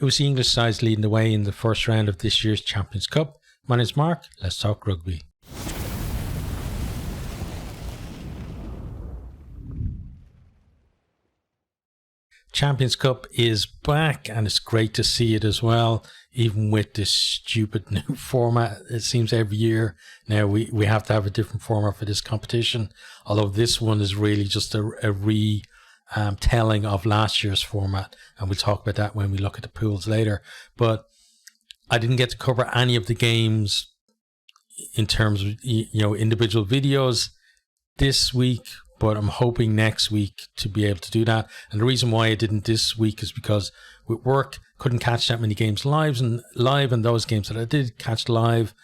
It was the English sides leading the way in the first round of this year's Champions Cup. My name's Mark. Let's talk rugby. Champions Cup is back, and it's great to see it as well, even with this stupid new format. It seems every year now we have to have a different format for this competition, although this one is really just a retelling of last year's format, and we'll talk about that when we look at the pools later. But I didn't get to cover any of the games in terms of individual videos this week, but I'm hoping next week to be able to do that. And the reason why I didn't this week is because with work, couldn't catch that many games live, and those games that I did catch live,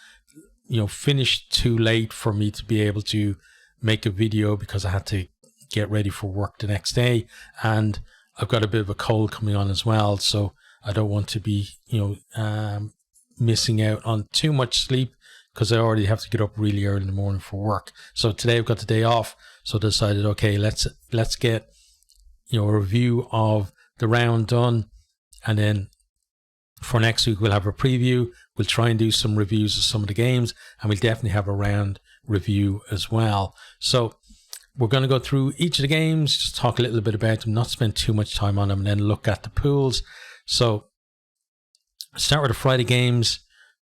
finished too late for me to be able to make a video because I had to get ready for work the next day. And I've got a bit of a cold coming on as well, so I don't want to be, missing out on too much sleep, because I already have to get up really early in the morning for work. So today I've got the day off, so I decided, okay, let's get a review of the round done, and then for next week we'll have a preview. We'll try and do some reviews of some of the games, and we'll definitely have a round review as well. So we're going to go through each of the games, just talk a little bit about them, not spend too much time on them, and then look at the pools. So start with the Friday games.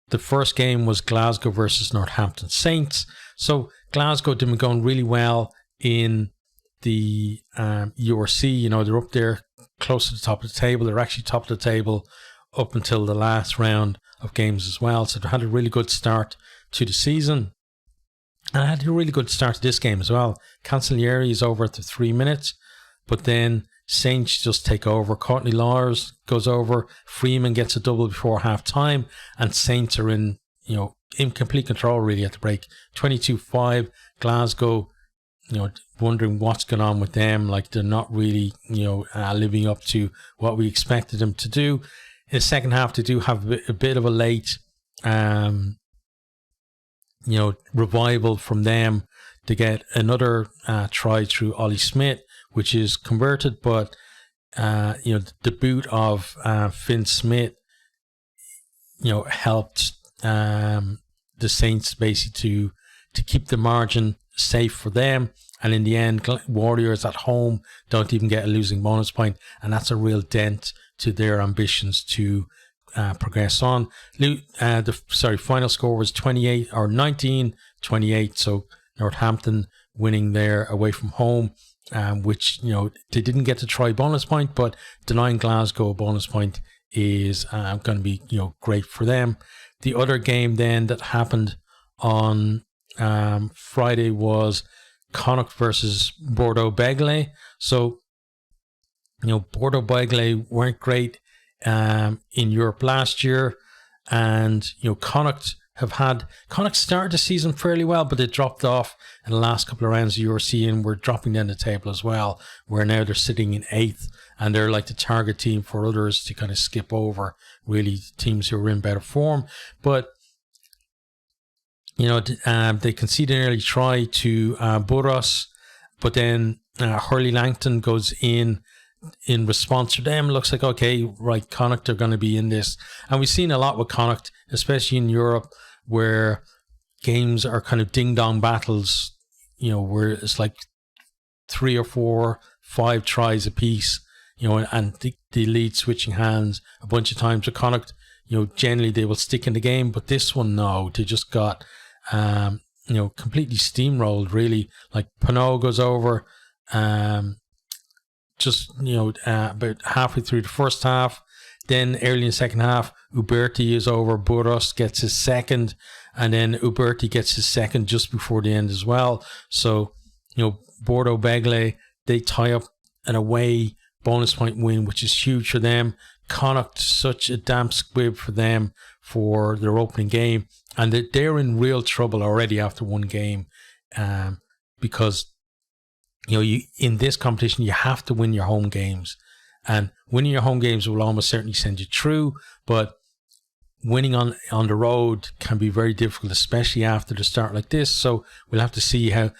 The first game was Glasgow versus Northampton Saints. So Glasgow did going really well in the URC. They're up there close to the top of the table. They're actually top of the table up until the last round of games as well. So they had a really good start to the season. And I had a really good start to this game as well. Cancellieri is over after 3 minutes, but then Saints just take over. Courtney Lawers goes over. Freeman gets a double before half time, and Saints are in complete control really at the break. 22-5. Glasgow, wondering what's going on with them. Like, they're not really, living up to what we expected them to do. In the second half, they do have a bit of a late, revival from them. They get another try through Ollie Smith, which is converted, but the boot of Finn Smith, helped the Saints basically to keep the margin safe for them. And in the end, Warriors at home don't even get a losing bonus point, and that's a real dent to their ambitions to progress on. The final score was 19-28, so Northampton winning there away from home, which they didn't get to try bonus point, but denying Glasgow a bonus point is going to be great for them. The other game then that happened on Friday was Connacht versus Bordeaux Begley. So Bordeaux Begley weren't great in Europe last year, and Connacht started the season fairly well, but they dropped off in the last couple of rounds of URC, and we're dropping down the table as well, where now they're sitting in 8th, and they're like the target team for others to kind of skip over, really, teams who are in better form. But they conceded an early try to Burros, but then Hurley Langton goes in response to them. Looks like, okay, right, Connacht are going to be in this. And we've seen a lot with Connacht, especially in Europe, where games are kind of ding-dong battles, where it's like 3 or 4, 5 tries apiece, and the lead switching hands a bunch of times. With Connacht, generally they will stick in the game, but this one, no, they just got, completely steamrolled, really. Like, Pinot goes over, about halfway through the first half. Then early in the second half, Uberti is over. Burros gets his second, and then Uberti gets his second just before the end as well. So, Bordeaux Begley, they tie up an away bonus point win, which is huge for them. Connacht, such a damp squib for them for their opening game, and they're in real trouble already after one game, because you in this competition you have to win your home games, and winning your home games will almost certainly send you through, but winning on the road can be very difficult, especially after the start like this. So we'll have to see how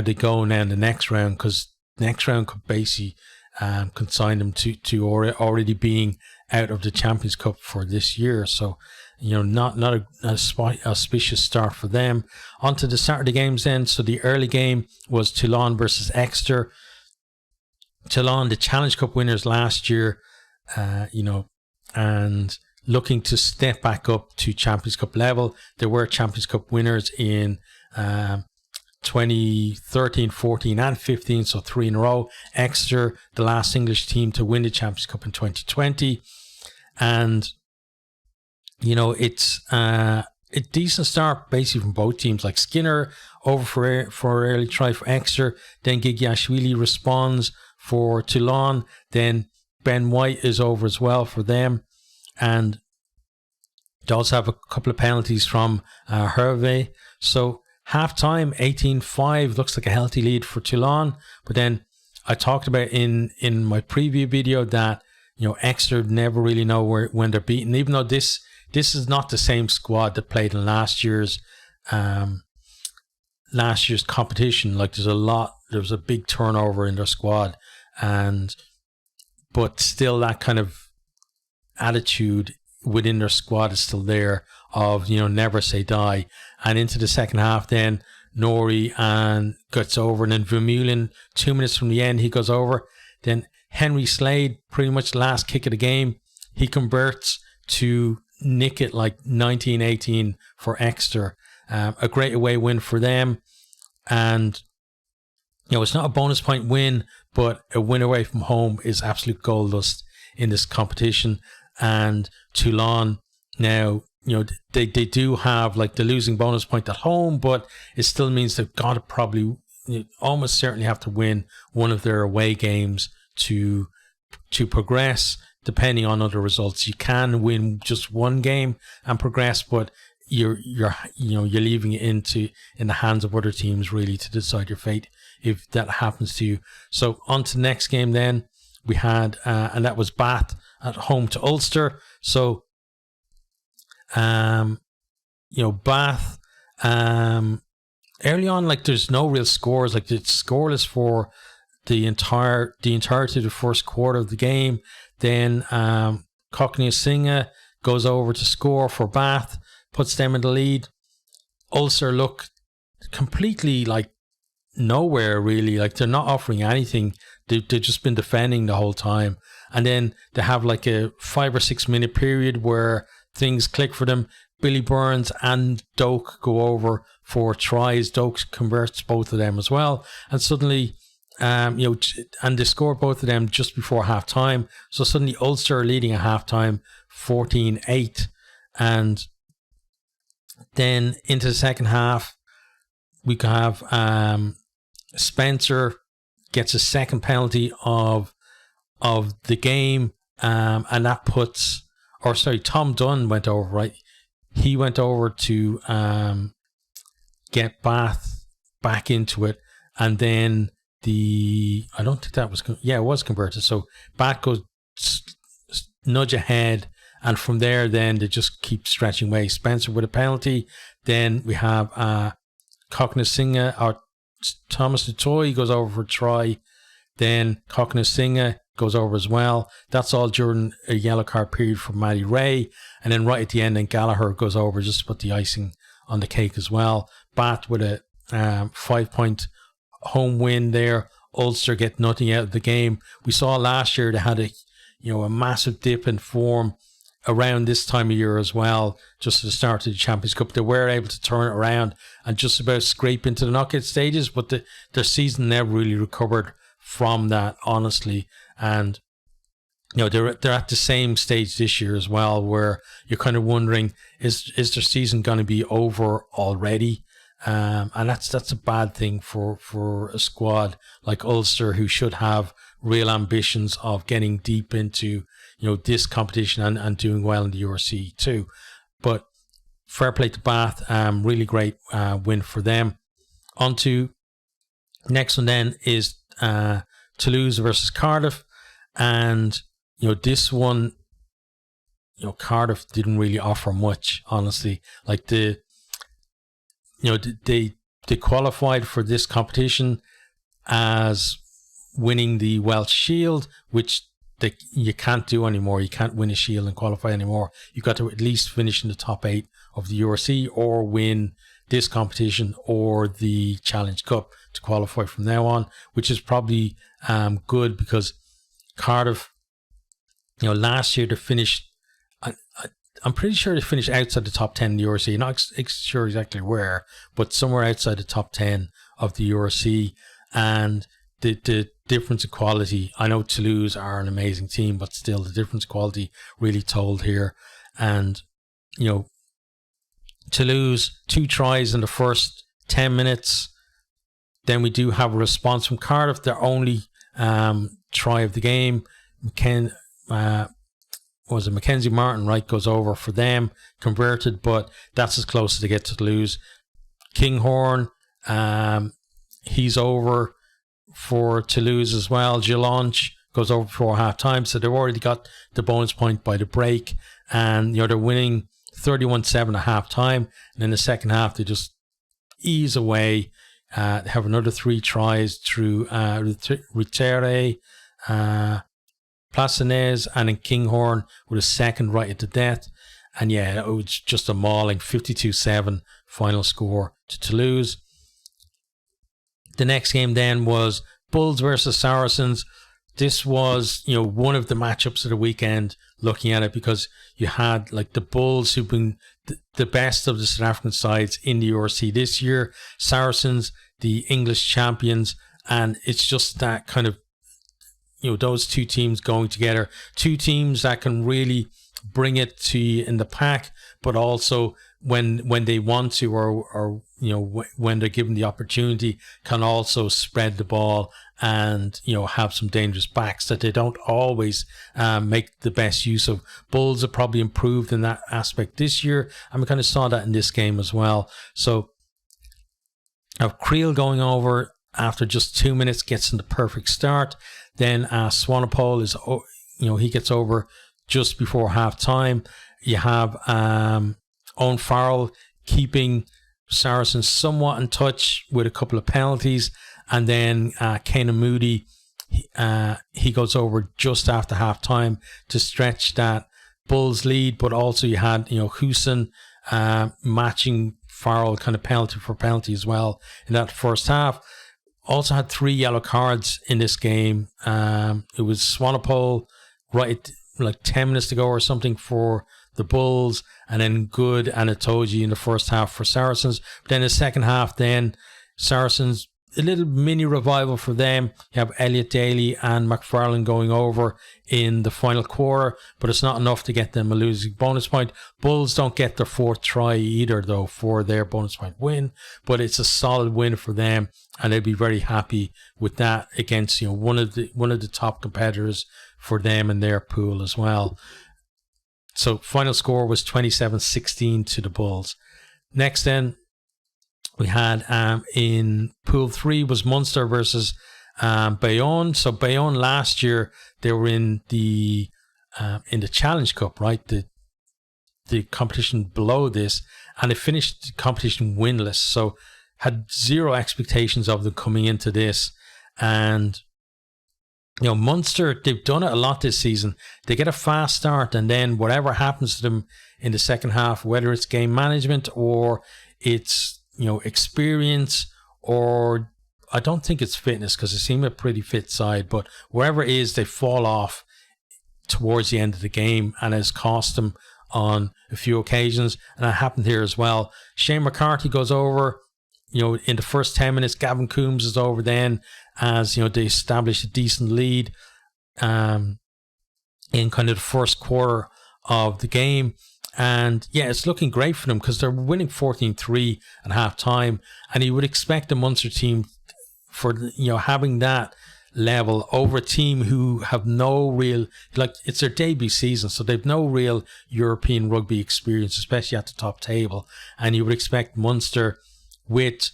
they go now in the next round, because next round could basically consign them to already being out of the Champions Cup for this year. So, not a auspicious start for them. On to the Saturday games then. So the early game was Toulon versus Exeter. Toulon, the Challenge Cup winners last year, and looking to step back up to Champions Cup level. They were Champions Cup winners in 2013, 14 and 15, so 3 in a row. Exeter, the last English team to win the Champions Cup in 2020. And, it's a decent start basically from both teams. Like Skinner over for early try for Exeter, then Gigiashvili responds for Toulon, then Ben White is over as well for them. And they also have a couple of penalties from Hervé. So half-time, 18-5, looks like a healthy lead for Toulon. But then I talked about in my preview video that, Exeter never really know when they're beaten, even though this is not the same squad that played in last year's competition. Like there was a big turnover in their squad, but still that kind of attitude within their squad is still there of, never say die. And into the second half then, Nori and gets over, and then Vermeulen, 2 minutes from the end, he goes over. Then Henry Slade, pretty much last kick of the game, he converts to nick it like 19-18 for Exeter. A great away win for them. And, it's not a bonus point win, but a win away from home is absolute gold dust in this competition. And Toulon now, they do have like the losing bonus point at home, but it still means they've got to probably almost certainly have to win one of their away games to progress, depending on other results. You can win just one game and progress, but you're leaving it in the hands of other teams really to decide your fate if that happens to you. So on to the next game then. We had and that was Bath at home to Ulster. So Bath early on, like there's no real scores, like it's scoreless for the entirety of the first quarter of the game. Then Cockney Singa goes over to score for Bath, puts them in the lead. Ulster look completely like nowhere really, like they're not offering anything. They've just been defending the whole time, and then they have like a 5 or 6 minute period where things click for them. Billy Burns and Doak go over for tries. Doak converts both of them as well, and suddenly and they score both of them just before half time. So suddenly Ulster are leading at half time 14-8, and then into the second half we have Spencer gets a second penalty of the game, and that puts, Tom Dunn went over, right? He went over to get Bath back into it, and then I don't think that was, it was converted. So Bath goes nudge ahead, and from there then they just keep stretching away. Spencer with a penalty. Then we have Cocknasinga, or Thomas Dutoy goes over for a try. Then Cocknasinga goes over as well. That's all during a yellow card period for Matty Ray. And then right at the end, then Gallagher goes over just to put the icing on the cake as well. Bath with a 5-point home win there. Ulster get nothing out of the game. We saw last year they had a massive dip in form around this time of year as well, just at the start of the Champions Cup. They were able to turn it around and just about scrape into the knockout stages, but their season never really recovered from that, honestly. And they're at the same stage this year as well, where you're kind of wondering, is their season going to be over already? And that's a bad thing for a squad like Ulster, who should have real ambitions of getting deep into this competition and doing well in the URC too. But fair play to Bath, really great win for them. On to next one then is Toulouse versus Cardiff, and this one, Cardiff didn't really offer much, honestly. Like they qualified for this competition as winning the Welsh Shield, which you can't do anymore. You can't win a Shield and qualify anymore. You've got to at least finish in the top 8 of the URC or win this competition or the Challenge Cup to qualify from now on, which is probably good, because Cardiff, last year they finished, I'm pretty sure they finished outside the top 10 in the URC. Not sure exactly where, but somewhere outside the top 10 of the URC. And the difference in quality, I know Toulouse are an amazing team, but still the difference in quality really told here. And, Toulouse, 2 tries in the first 10 minutes. Then we do have a response from Cardiff, their only try of the game. Mackenzie Martin, right, goes over for them, converted, but that's as close as they get to Toulouse. Kinghorn, he's over for Toulouse as well. Gillange goes over before half time, so they've already got the bonus point by the break, and they're winning 31-7 at half time, and in the second half they just ease away. Have another 3 tries through Ritere, Placenez, and then Kinghorn with a second right at the death. And yeah, it was just a mauling, 52-7 final score to Toulouse. The next game then was Bulls versus Saracens. This was, one of the matchups of the weekend, looking at it, because you had the Bulls, who've been the best of the South African sides in the URC this year. Saracens, the English champions, and it's just that kind of, those 2 teams going together. 2 teams that can really bring it to you in the pack, but also when they want to, or when they're given the opportunity, can also spread the ball and have some dangerous backs that they don't always make the best use of. Bulls have probably improved in that aspect this year, and we kind of saw that in this game as well. So Creel going over after just 2 minutes gets in the perfect start. Then Swanepoel is, he gets over just before half time. You have Owen Farrell keeping Saracens somewhat in touch with a couple of penalties, and then Kanan Moody, he goes over just after half time to stretch that Bulls lead. But also you had Hussein matching Farrell kind of penalty for penalty as well in that first half. Also had 3 yellow cards in this game. It was Swanepoel right 10 minutes to go or something for the Bulls, and then Good and Itoji in the first half for Saracens. But then the second half, then Saracens, a little mini revival for them. You have Elliot Daly and McFarlane going over in the final quarter, but it's not enough to get them a losing bonus point. Bulls don't get their 4th try either, though, for their bonus point win, but it's a solid win for them, and they'd be very happy with that against one of the top competitors for them in their pool as well. So final score was 27-16 to the Bulls. Next then, we had in Pool 3 was Munster versus Bayonne. So Bayonne last year, they were in the Challenge Cup, right? The competition below this, and they finished the competition winless. So had 0 expectations of them coming into this. And Munster, they've done it a lot this season. They get a fast start, and then whatever happens to them in the second half, whether it's game management or it's experience, or I don't think it's fitness, because they seem a pretty fit side, but wherever it is, they fall off towards the end of the game, and it's cost them on a few occasions, and that happened here as well. Shane McCarthy goes over in the first 10 minutes. Gavin Coombs is over then, as they establish a decent lead in kind of the first quarter of the game. And yeah, it's looking great for them, because they're winning 14-3 at half time, and you would expect the Munster team for having that level over a team who have no real, it's their debut season, so they've no real European rugby experience, especially at the top table. And you would expect Munster with,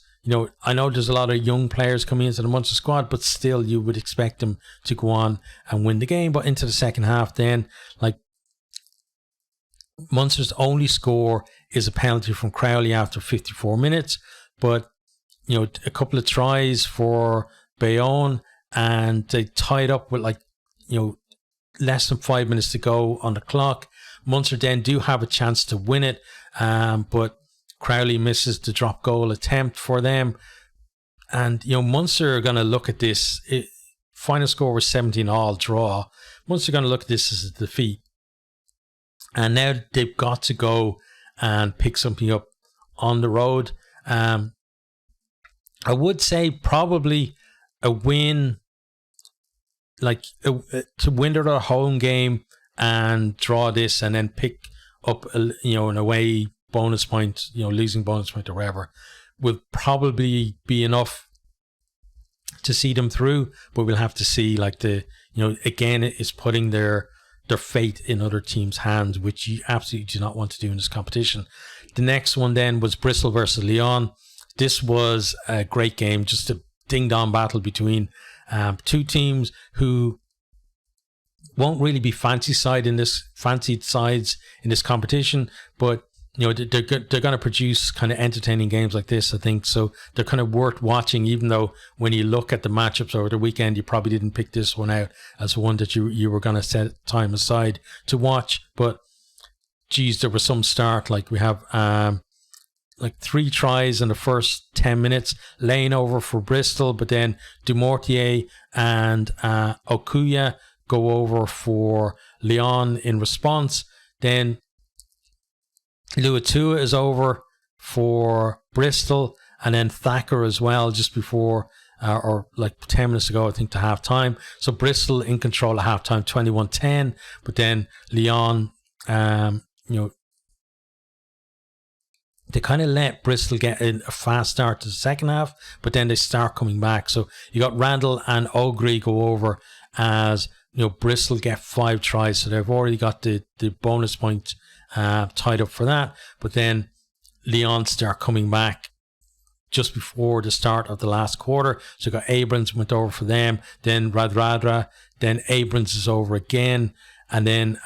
I know there's a lot of young players coming into the Munster squad, but still you would expect them to go on and win the game. But into the second half then, Munster's only score is a penalty from Crowley after 54 minutes. But, a couple of tries for Bayonne, and they tied up with less than 5 minutes to go on the clock. Munster then do have a chance to win it, but Crowley misses the drop goal attempt for them. And, Munster are going to look at this. Final score was 17-all draw. Munster are going to look at this as a defeat. And now they've got to go and pick something up on the road. I would say probably a win, like to win their home game and draw this and then pick up, an away bonus point, losing bonus point or whatever, will probably be enough to see them through. But we'll have to see, again, it's putting their fate in other teams' hands, which you absolutely do not want to do in this competition. The next one then was Bristol versus Lyon. This was a great game, just a ding-dong battle between two teams who won't really be fancied sides in this competition, but they're going to produce kind of entertaining games like this, I think. So they're kind of worth watching, even though when you look at the matchups over the weekend, you probably didn't pick this one out as one that you were going to set time aside to watch. But geez, there was some start. Like we have 3 tries in the first 10 minutes, laying over for Bristol, but then Dumortier and Okuya go over for Lyon in response. Then Luatua is over for Bristol, and then Thacker as well, just before or 10 minutes ago, I think, to half time. So Bristol in control at half time, 21-10, but then Lyon, they kind of let Bristol get in a fast start to the second half, but then they start coming back. So you got Randall and Ogre go over as Bristol get 5 tries, so they've already got the bonus point tied up for that. But then Lyon start coming back just before the start of the last quarter. So you got Abrams went over for them, then Radradra, then Abrams is over again, and then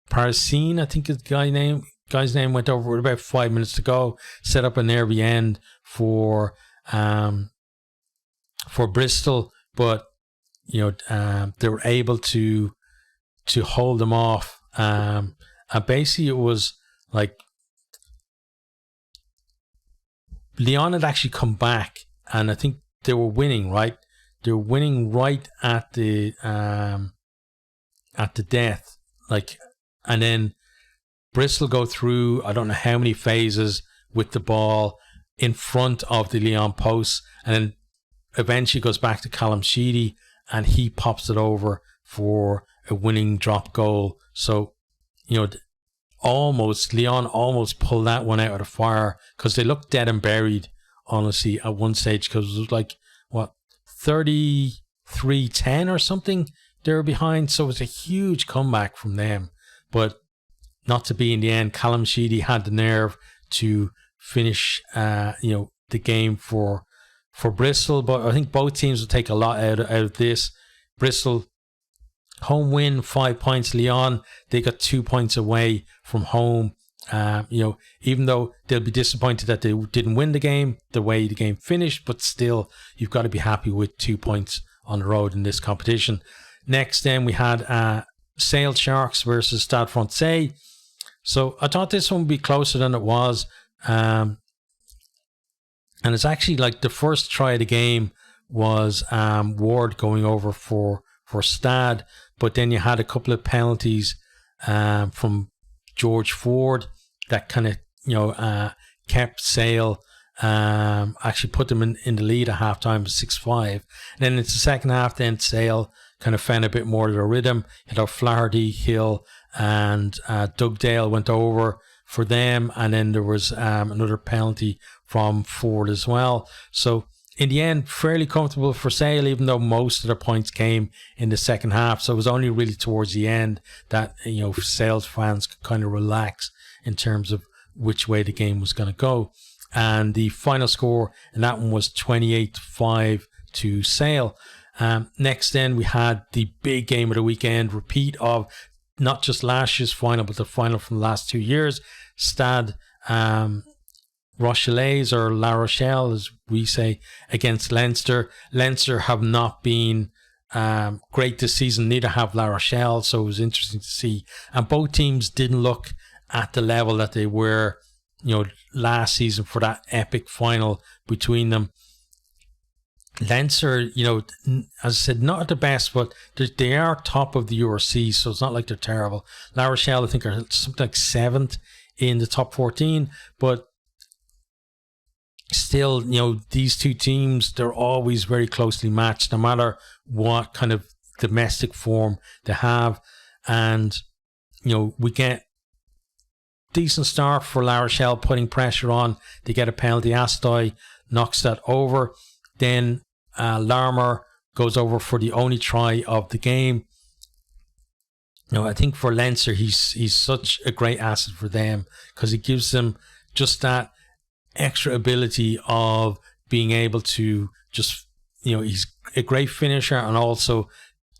Parasine, I think is the guy's name, went over with about 5 minutes to go, set up an early end for Bristol, but they were able to hold them off. And basically it was like Lyon had actually come back, and I think they were winning, right? They were winning right at the death, and then Bristol go through, I don't know how many phases with the ball in front of the Lyon post, and then eventually goes back to Callum Sheedy, and he pops it over for a winning drop goal. So, Lyon almost pulled that one out of the fire, because they looked dead and buried, honestly, at one stage, because it was 33-10 or something they were behind. So it was a huge comeback from them, but not to be in the end. Callum Sheedy had the nerve to finish, the game for Bristol. But I think both teams will take a lot out of this. Bristol, home win, 5 points. Lyon, they got 2 points away from home. Even though they'll be disappointed that they didn't win the game the way the game finished, but still, you've got to be happy with 2 points on the road in this competition. Next, then we had Sale Sharks versus Stade Francais. So I thought this one would be closer than it was. And it's actually the first try of the game was Ward going over for Stade, but then you had a couple of penalties from George Ford that kind of kept Sale, actually put them in the lead at halftime, 6-5. And then it's the second half, then Sale kind of found a bit more of their rhythm. Flaherty, Hill, and Dugdale went over for them, and then there was another penalty from Ford as well. So in the end, fairly comfortable for Sale, even though most of their points came in the second half. So it was only really towards the end that Sale's fans could kind of relax in terms of which way the game was going to go. And the final score in that one was 28-5 to Sale. Next then we had the big game of the weekend, repeat of not just last year's final, but the final from the last 2 years. Stade Rochelaise, or La Rochelle as we say, against Leinster. Leinster have not been great this season. Neither have La Rochelle, so it was interesting to see. And both teams didn't look at the level that they were, last season for that epic final between them. Leinster, as I said, not at the best, but they are top of the URC, so it's not like they're terrible. La Rochelle, I think, are something like 7th in the top 14, but still, these two teams, they're always very closely matched, no matter what kind of domestic form they have. And, we get decent start for La Rochelle, putting pressure on. They get a penalty. Astoy knocks that over. Then Larmer goes over for the only try of the game. I think for Leinster, he's such a great asset for them, because he gives them just that extra ability of being able to just, he's a great finisher, and also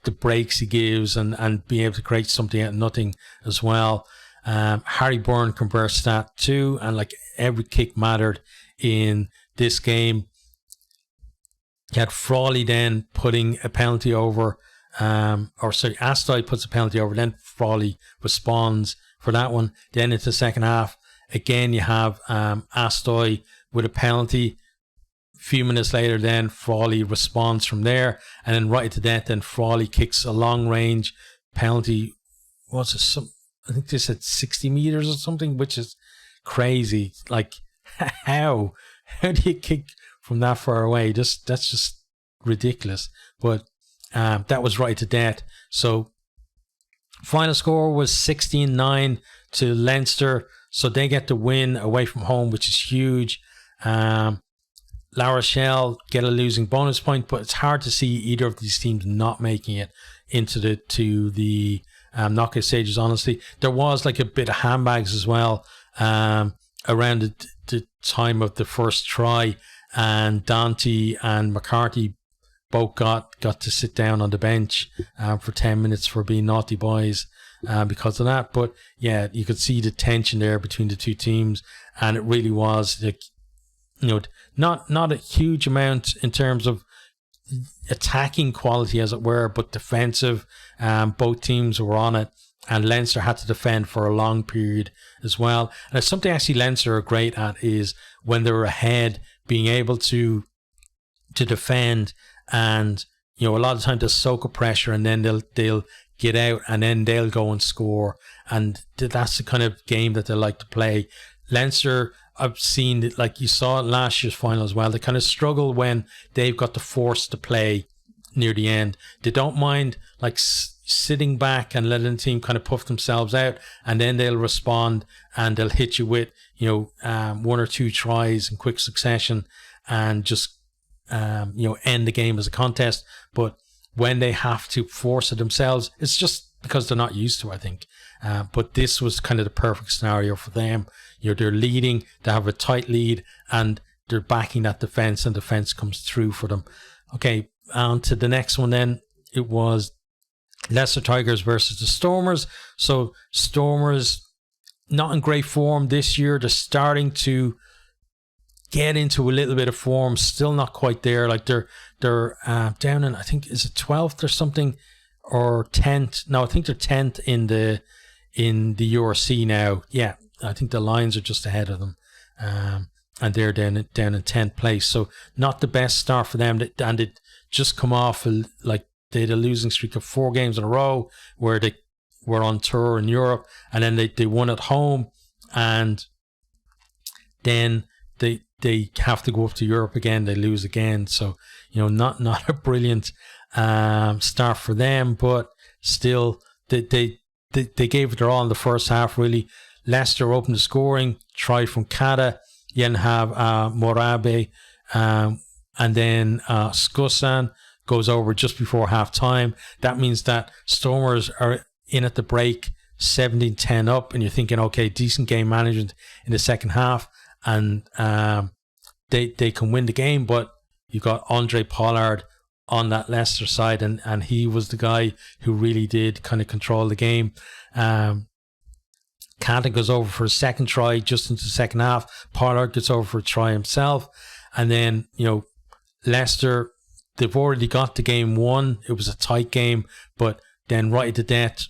the breaks he gives and being able to create something out of nothing as well. Harry Byrne converts that too, and like every kick mattered in this game. You had Frawley then putting a penalty over, Astoy puts a penalty over, then Frawley responds for that one. Then into the second half, again you have Astoy with a penalty. A few minutes later, then Frawley responds from there, and then right to death, then Frawley kicks a long range penalty. What's it? I think they said 60 meters or something, which is crazy. Like, how do you kick from that far away? That's just ridiculous. But that was right to death. So final score was 16-9 to Leinster, so they get the win away from home, which is huge. La Rochelle get a losing bonus point, but it's hard to see either of these teams not making it into the knockout stages. Honestly, there was like a bit of handbags as well around the time of the first try, and Dante and McCarthy both got to sit down on the bench for 10 minutes for being naughty boys because of that. But yeah, you could see the tension there between the two teams, and it really was like, not a huge amount in terms of attacking quality, as it were, but defensive. Both teams were on it, and Leinster had to defend for a long period as well. And it's something actually Leinster are great at, is when they're ahead, being able to defend, and a lot of times they'll soak up pressure, and then they'll get out, and then they'll go and score, and that's the kind of game that they like to play. Leinster, I've seen it, like you saw it last year's final as well. They kind of struggle when they've got the force to play near the end. They don't mind like sitting back and letting the team kind of puff themselves out, and then they'll respond and they'll hit you with one or two tries in quick succession and just end the game as a contest. But when they have to force it themselves, it's just because they're not used to it, I think. But this was kind of the perfect scenario for them. They're leading, they have a tight lead, and they're backing that defense, and defense comes through for them. Okay, on to the next one then. It was Leicester Tigers versus the Stormers. So Stormers not in great form this year. They're starting to get into a little bit of form, still not quite there. Like they're down in, I think, is it 12th or something, or 10th? No, I think they're 10th in the URC now. Yeah, I think the Lions are just ahead of them, and they're down in 10th place. So not the best start for them, and they just come off like they had a losing streak of 4 games in a row where they were on tour in Europe, and then they won at home, and then they have to go up to Europe again. They lose again, so not a brilliant start for them, but still they gave it their all in the first half. Really, Leicester opened the scoring, try from Kada, you then have Morabe, and then Skussan goes over just before half time. That means that Stormers are in at the break 17-10 up, and you're thinking, okay, decent game management in the second half, and they can win the game. But you got Andre Pollard on that Leicester side, and he was the guy who really did kind of control the game. Canton goes over for a second try just into the second half. Pollard gets over for a try himself, and then Leicester they've already got the game won. It was a tight game, but then right at the death,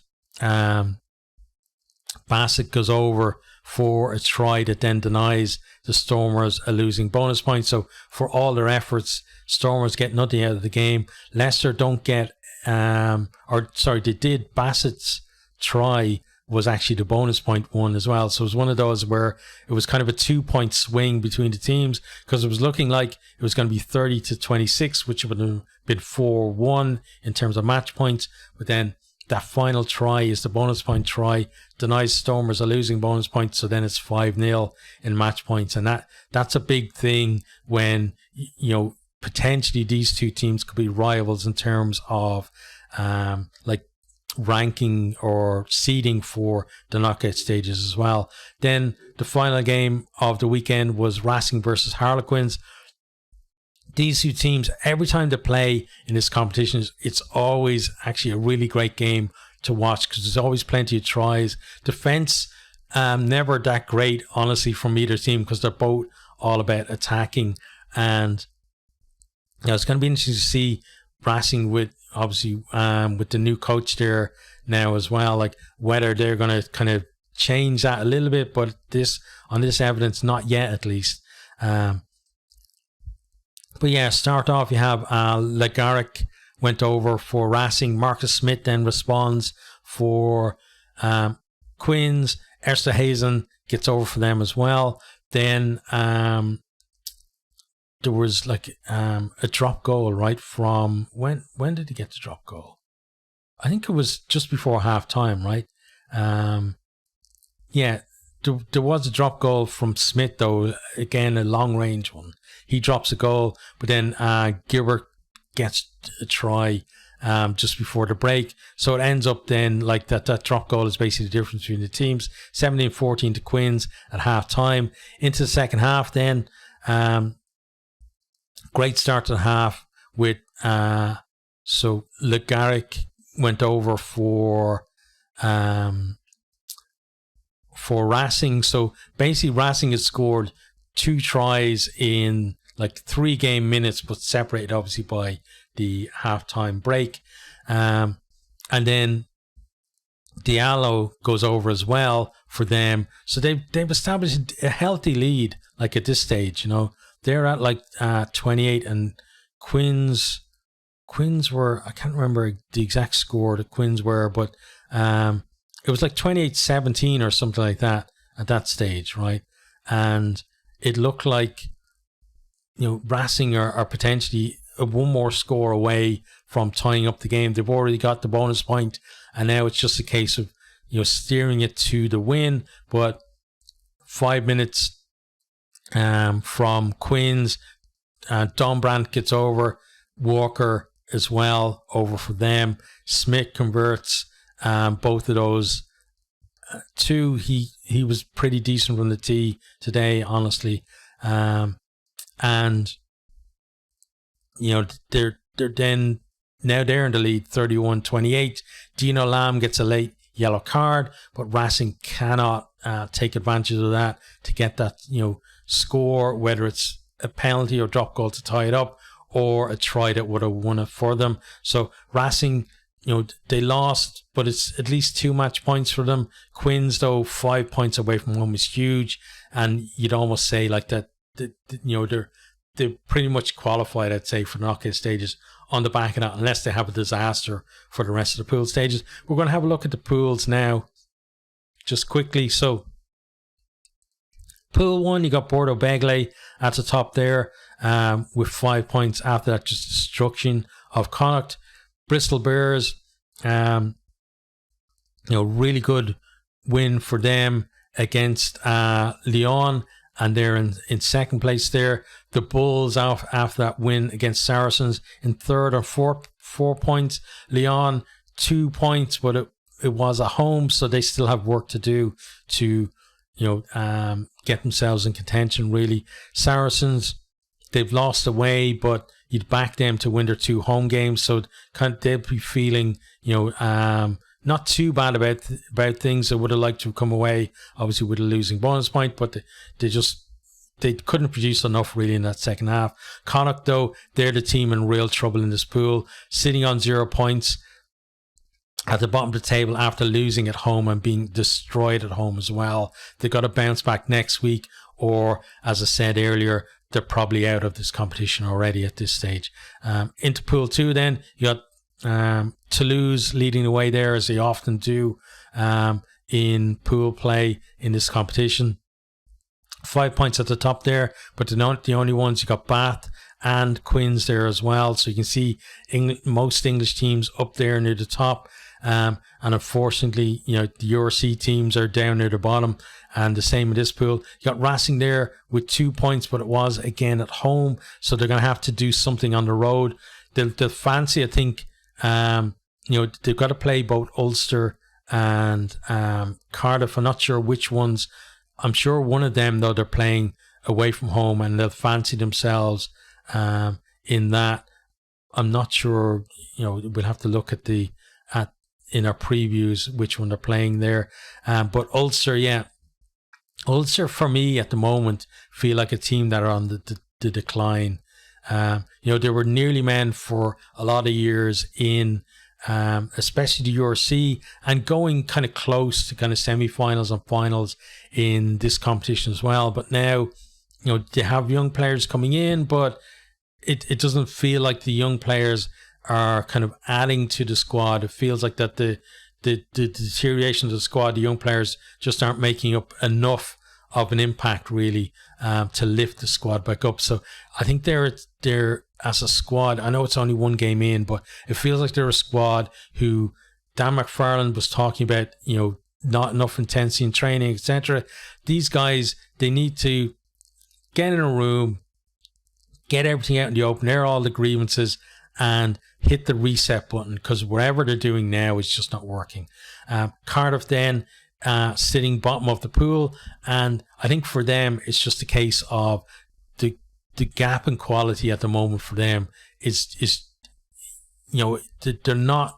Bassett goes over for a try that then denies the Stormers a losing bonus point. So for all their efforts, Stormers get nothing out of the game. Leicester don't get, they did. Bassett's try was actually the bonus point one as well. So it was one of those where it was kind of a 2-point swing between the teams, because it was looking like it was going to be 30-26, which would have been 4-1 in terms of match points. But then that final try is the bonus point try, denies Stormers a losing bonus point, so then it's 5-0 in match points. And that's a big thing when, you know, potentially these two teams could be rivals in terms of like ranking or seeding for the knockout stages as well. Then the final game of the weekend was Racing versus Harlequins. These two teams, every time they play in this competition, it's always actually a really great game to watch, because there's always plenty of tries. Defense, never that great, honestly, from either team, because they're both all about attacking. And you know, it's going to be interesting to see Racing with, obviously, with the new coach there now as well, like whether they're going to kind of change that a little bit, but on this evidence, not yet at least. But yeah, start off, you have Legaric went over for Racing. Marcus Smith then responds for Quins. Esterhazen gets over for them as well. Then there was like a drop goal, right? From when did he get the drop goal? I think it was just before half time, right? Yeah, there was a drop goal from Smith, though. Again, a long range one. He drops a goal, but then Gilbert gets a try just before the break. So it ends up then like that drop goal is basically the difference between the teams. 17-14 to Quins at half time. Into the second half then. Great start to the half with so Legaric went over for Racing. So basically Racing has scored 2 tries in like 3 game minutes, but separated obviously by the halftime break. And then Diallo goes over as well for them. So they've established a healthy lead, like at this stage, you know. They're at like 28, and Quins were, I can't remember the exact score that Quins were, but it was like 28-17 or something like that at that stage, right? And it looked like, you know, Racing are potentially one more score away from tying up the game. They've already got the bonus point, and now it's just a case of, you know, steering it to the win. But 5 minutes from Quins, Dombrandt gets over, Walker as well over for them. Smith converts both of those two. He was pretty decent from the tee today, honestly. And you know, they're then now they're in the lead 31-28. Dino Lamb gets a late yellow card, but Racing cannot take advantage of that to get that, you know, score, whether it's a penalty or drop goal to tie it up, or a try that would have won it for them. So Racing, you know, they lost, but it's at least 2 match points for them. Quins, though, 5 points away from home is huge, and you'd almost say like that, you know, they're pretty much qualified, I'd say, for knockout stages on the back of that, unless they have a disaster for the rest of the pool stages. We're going to have a look at the pools now, just quickly. So Pool 1, you got Bordeaux Begley at the top there with 5 points. After that, just destruction of Connacht. Bristol Bears, you know, really good win for them against Lyon, and they're in second place there. The Bulls, after that win against Saracens, in third or four points. Lyon, 2 points, but it was at home, so they still have work to do to, you know, get themselves in contention, really. Saracens, they've lost away, but you'd back them to win their 2 home games, so they'd be feeling, you know, not too bad about things. They would have liked to come away, obviously, with a losing bonus point, but they couldn't produce enough really in that second half. Connacht, though, they're the team in real trouble in this pool, sitting on 0 points at the bottom of the table after losing at home and being destroyed at home as well. They've got to bounce back next week, or as I said earlier, they're probably out of this competition already at this stage. Into Pool 2 then, you got Toulouse leading the way there, as they often do in pool play in this competition. 5 points at the top there, but they're not the only ones. You got Bath and Quins there as well, so you can see most English teams up there near the top, and unfortunately, you know, the URC teams are down near the bottom, and the same in this pool. You got Racing there with 2 points, but it was again at home, so they're going to have to do something on the road. They'll fancy, I think, you know, they've got to play both Ulster and Cardiff. I'm not sure which ones. I'm sure one of them, though, they're playing away from home, and they'll fancy themselves in that. I'm not sure, you know, we'll have to look at in our previews which one they're playing there. But Ulster, yeah. Ulster, for me, at the moment, feel like a team that are on the decline. You know, they were nearly men for a lot of years in especially the URC, and going kind of close to kind of semi-finals and finals in this competition as well. But now, you know, they have young players coming in, but it doesn't feel like the young players are kind of adding to the squad. It feels like that the deterioration of the squad, the young players just aren't making up enough of an impact really to lift the squad back up. So I think they're as a squad, I know it's only one game in, but it feels like they're a squad who Dan McFarland was talking about, you know, not enough intensity in training, etc. These guys, they need to get in a room, get everything out in the open, air all the grievances, and hit the reset button, because whatever they're doing now is just not working. Cardiff then sitting bottom of the pool, and I think for them it's just a case of the gap in quality at the moment for them is you know, they're not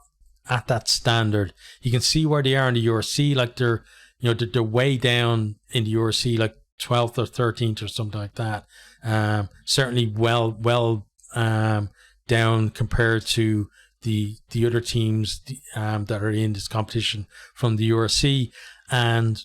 at that standard. You can see where they are in the URC, like they're way down in the URC, like 12th or 13th or something like that. Certainly well down compared to the other teams that are in this competition from the URC. And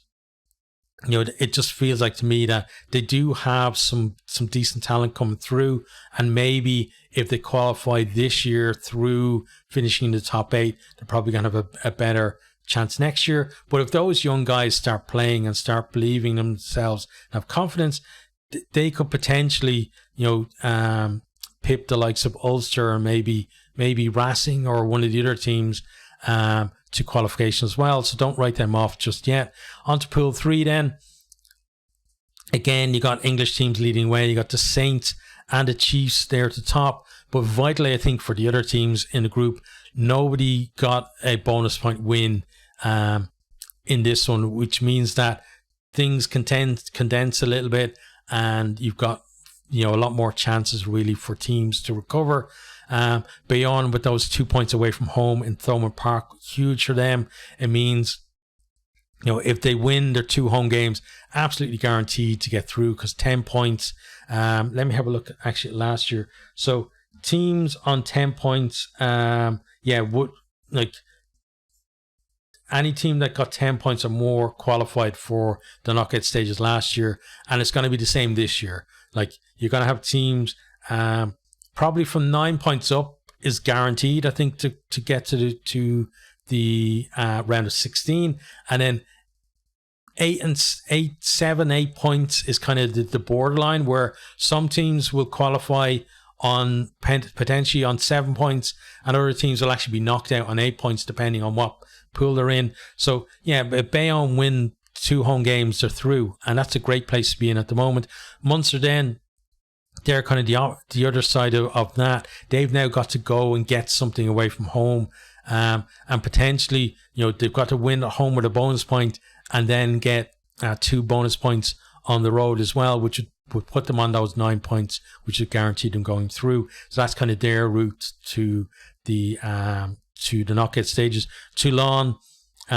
you know, it just feels like to me that they do have some decent talent coming through, and maybe if they qualify this year through finishing in the top 8, they're probably going to have a better chance next year. But if those young guys start playing and start believing in themselves and have confidence, they could potentially, you know, pip the likes of Ulster or maybe Racing or one of the other teams to qualification as well. So don't write them off just yet. On to Pool 3 then. Again, you got English teams leading away. You got the Saints and the Chiefs there at the top. But vitally, I think for the other teams in the group, nobody got a bonus point win in this one, which means that things condense a little bit, and you've got, you know, a lot more chances really for teams to recover. Beyond with those 2 points away from home in Thomond Park, huge for them. It means, you know, if they win their 2 home games, absolutely guaranteed to get through, because 10 points. Let me have a look actually at last year. So teams on 10 points, would, like, any team that got 10 points or more qualified for the knockout stages last year, and it's going to be the same this year. Like, you're going to have teams probably from 9 points up is guaranteed, I think, to get to the round of 16, and then 8 points is kind of the borderline, where some teams will qualify on potentially on 7 points, and other teams will actually be knocked out on 8 points depending on what pool they're in. So yeah, but Bayonne win 2 home games, they're through, and that's a great place to be in at the moment. Munster then, they're kind of the other side of that. They've now got to go and get something away from home, and potentially, you know, they've got to win at home with a bonus point, and then get 2 bonus points on the road as well, which would put them on those 9 points, which would guarantee them going through. So that's kind of their route to the knockout stages. Toulon, you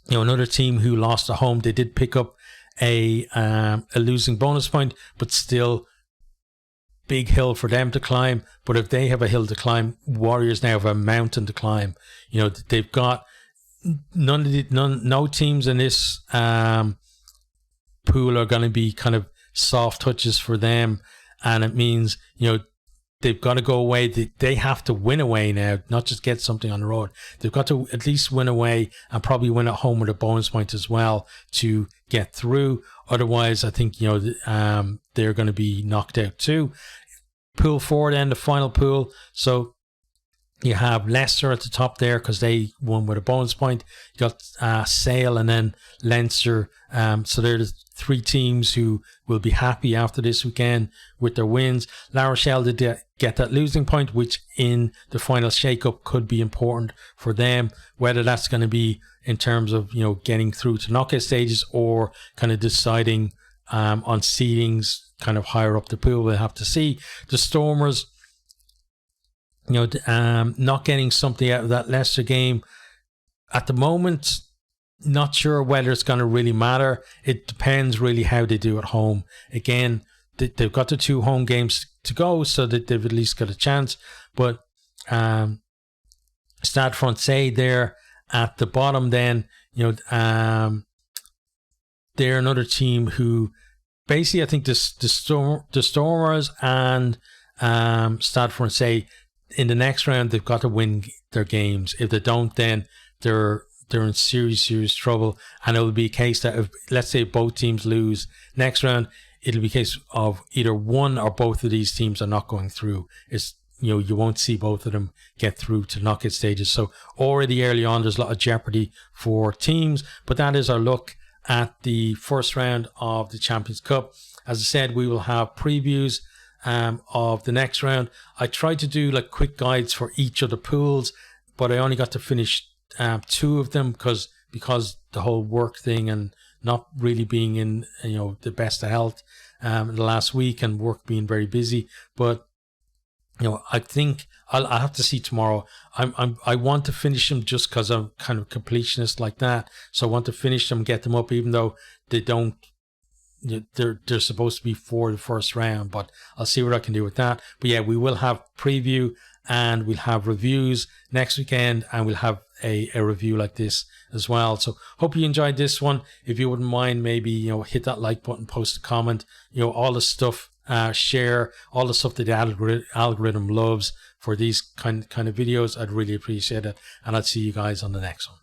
know, another team who lost at home. They did pick up a losing bonus point, but still big hill for them to climb. But if they have a hill to climb, Warriors now have a mountain to climb. You know, they've got no teams in this pool are going to be kind of soft touches for them, and it means, you know, they've got to go away. They have to win away now, not just get something on the road. They've got to at least win away and probably win at home with a bonus point as well to get through. Otherwise, I think, you know, they're going to be knocked out too. Pool 4 then, the final pool. So you have Leicester at the top there because they won with a bonus point. You got Sale and then Leinster. So they're the 3 teams who will be happy after this weekend with their wins. La Rochelle did get that losing point, which in the final shake-up could be important for them. Whether that's going to be in terms of, you know, getting through to knockout stages or kind of deciding on seedings kind of higher up the pool, we'll have to see. The Stormers, you know, not getting something out of that Leicester game at the moment. Not sure whether it's going to really matter. It depends really how they do at home. Again, they've got the 2 home games to go, so that they've at least got a chance. But Stade Francais there at the bottom, then, you know, they're another team who basically, I think the Stormers and Stade Francais in the next round, they've got to win their games. If they don't, then they're in serious trouble, and it will be a case that if, let's say, both teams lose next round, it'll be a case of either one or both of these teams are not going through. It's, you know, you won't see both of them get through to knockout stages. So already early on, there's a lot of jeopardy for teams. But that is our look at the first round of the Champions Cup. As I said, we will have previews of the next round. I tried to do like quick guides for each of the pools, but I only got to finish 2 of them because the whole work thing and not really being in, you know, the best of health the last week, and work being very busy. But, you know, I think I'll have to see tomorrow. I want to finish them just because I'm kind of completionist like that. So I want to finish them, get them up, even though they don't. They're supposed to be for the first round, but I'll see what I can do with that. But yeah, we will have preview and we'll have reviews next weekend, and we'll have a review like this as well. So hope you enjoyed this one. If you wouldn't mind, maybe, you know, hit that like button, post a comment, you know, all the stuff, share all the stuff that the algorithm loves for these kind of videos. I'd really appreciate it, and I'll see you guys on the next one.